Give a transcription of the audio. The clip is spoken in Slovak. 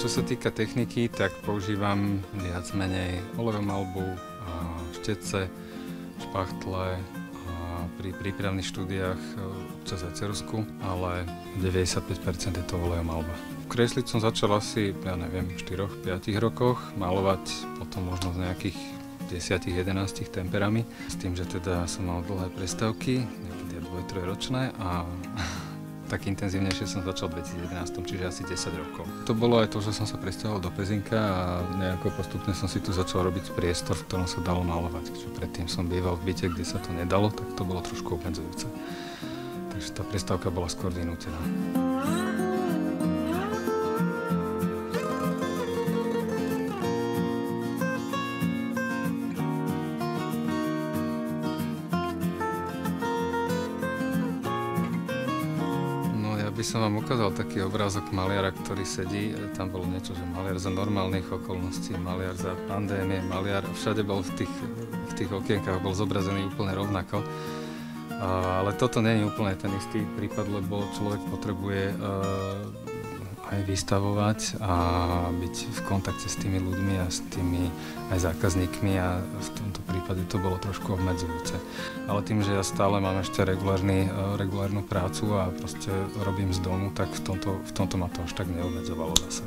Čo sa týka techniky, tak používam viac menej olejomalbu, štetce, špachtle, pri prípravných štúdiách občas aj ceruzku, ale 95% je to olejomalba. Kresliť som začal asi, ja neviem, v 4-5 rokoch, malovať potom možno z nejakých 10-11 temperami, s tým, že teda som mal dlhé prestávky, niekedy 2-3 ročné a tak intenzívnejšie som začal v 2011, čiže asi 10 rokov. To bolo aj to, že som sa presťahoval do Pezinka a nejako postupne som si tu začal robiť priestor, v ktorom sa dalo malovať. Čiže predtým som býval v byte, kde sa to nedalo, tak to bolo trošku obmedzujúce. Takže tá prestávka bola skôr vynútená. By som vám ukázal taký obrázok maliara, ktorý sedí. Tam bolo niečo, že maliar za normálnych okolností, maliar za pandémie, maliar všade bol v tých okienkách, bol zobrazený úplne rovnako. Ale toto nie je úplne ten istý prípad, lebo človek potrebuje aj vystavovať a byť v kontakte s tými ľuďmi a s tými aj zákazníkmi a v tomto prípade to bolo trošku obmedzujúce. Ale tým, že ja stále mám ešte regulárnu prácu a proste robím z domu, tak v tomto ma to až tak neobmedzovalo zase.